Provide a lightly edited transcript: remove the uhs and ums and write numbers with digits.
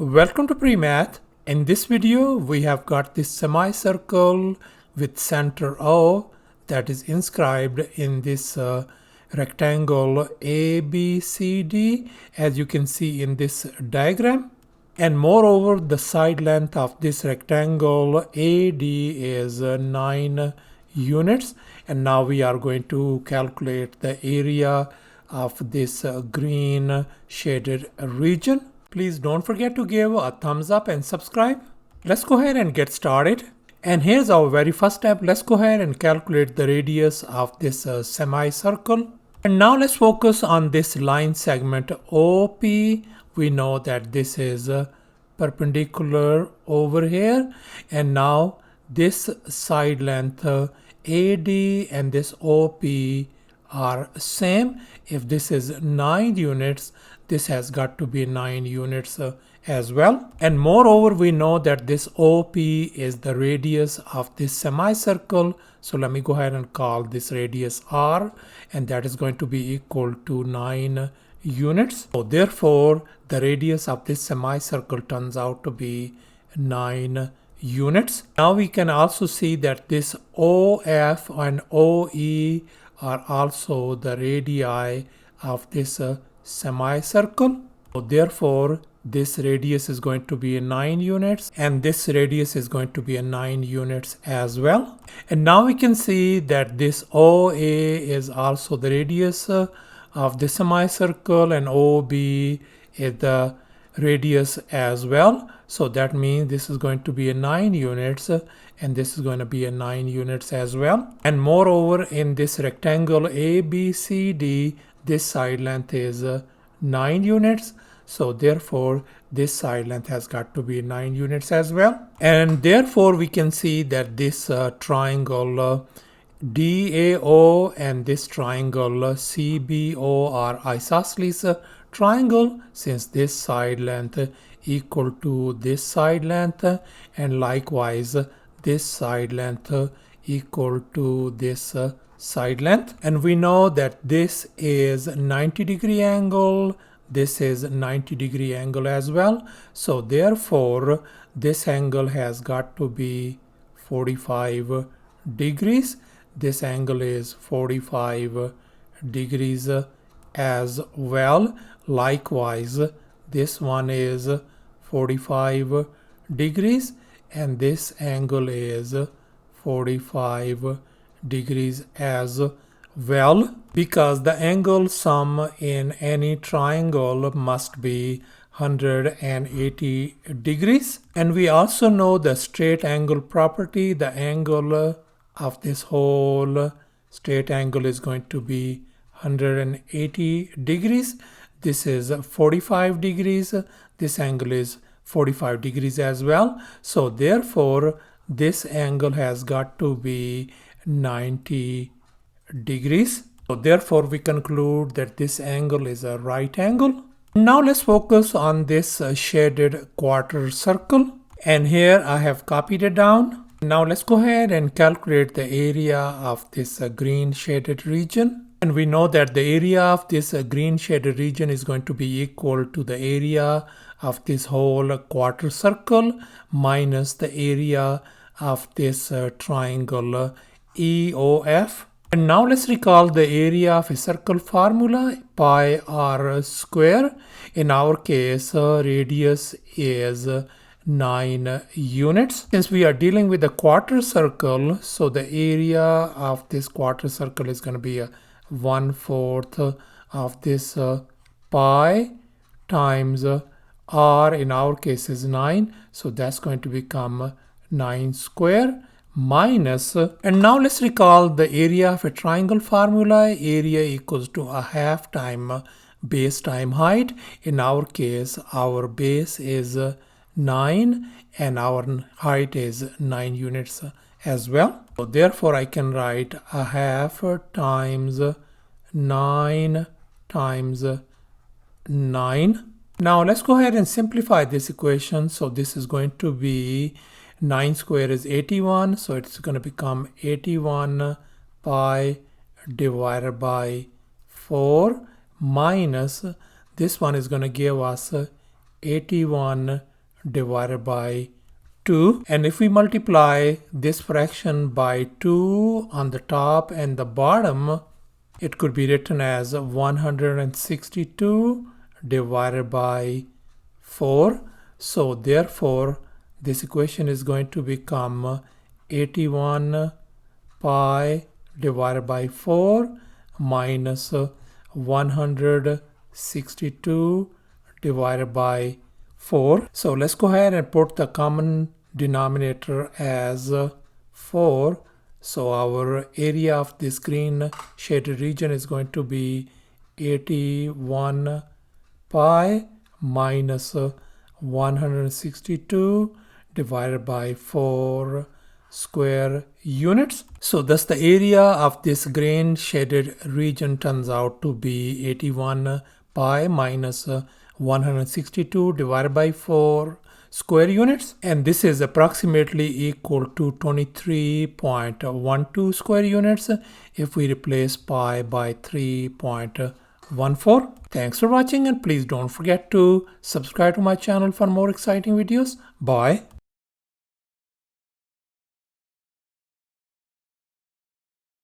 Welcome to PreMath. In this video, we have got this semicircle with center O that is inscribed in this rectangle ABCD, as you can see in this diagram. And moreover, the side length of this rectangle AD is 9 units. And now we are going to calculate the area of this green shaded region. Please don't forget to give a thumbs up and subscribe. Let's go ahead and get started. And here's our very first step. Let's go ahead and calculate the radius of this semicircle. And now let's focus on this line segment OP. We know that this is perpendicular over here. And now this side length AD and this OP are same. If this is 9 units, this has got to be 9 units as well. And moreover, we know that this OP is the radius of this semicircle. So let me go ahead and call this radius R, and that is going to be equal to 9 units. So therefore, the radius of this semicircle turns out to be 9 units. Now we can also see that this OF and OE are also the radii of this semicircle. So therefore, this radius is going to be 9 units and this radius is going to be 9 units as well. And now we can see that this OA is also the radius of the semicircle and OB is the radius as well. So that means this is going to be 9 units and this is going to be 9 units as well. And moreover, in this rectangle ABCD, this side length is 9 units. So therefore, this side length has got to be 9 units as well. And therefore, we can see that this triangle DAO and this triangle CBO are isosceles triangle, since this side length equal to this side length, and likewise this side length equal to this side length. And we know that this is 90-degree angle, this is 90-degree angle as well. So therefore, this angle has got to be 45 degrees. This angle is 45 degrees as well. Likewise, this one is 45 degrees and this angle is 45 degrees as well, because the angle sum in any triangle must be 180 degrees. And we also know the straight angle property. The angle of this whole straight angle is going to be 180 degrees. This is 45 degrees. This angle is 45 degrees as well. So therefore, this angle has got to be 90 degrees. So therefore, we conclude that this angle is a right angle. Now let's focus on this shaded quarter circle. And here I have copied it down. Now let's go ahead and calculate the area of this green shaded region. And we know that the area of this green shaded region is going to be equal to the area of this whole quarter circle minus the area of this triangle EOF. And now let's recall the area of a circle formula, pi r square. In our case, radius is 9 units. Since we are dealing with a quarter circle, so the area of this quarter circle is going to be 1/4 of this pi times r, in our case is 9. So that's going to become 9 square minus, and now let's recall the area of a triangle formula. Area equals to a half time base time height. In our case, our base is 9 and our height is 9 units as well. So therefore, I can write a half times 9 times 9. Now let's go ahead and simplify this equation. So this is going to be 9 square is 81. So it's going to become 81 pi divided by 4 minus this one is going to give us 81 divided by 2. And if we multiply this fraction by 2 on the top and the bottom, it could be written as 162 divided by 4. So therefore, this equation is going to become 81 pi divided by 4 minus 162 divided by 4. So let's go ahead and put the common denominator as 4. So our area of this green shaded region is going to be 81 pi minus 162 divided by 4 square units. So thus the area of this green shaded region turns out to be 81 pi minus 162 divided by 4 square units, and this is approximately equal to 23.12 square units if we replace pi by 3.14. Thanks for watching, and please don't forget to subscribe to my channel for more exciting videos. Bye.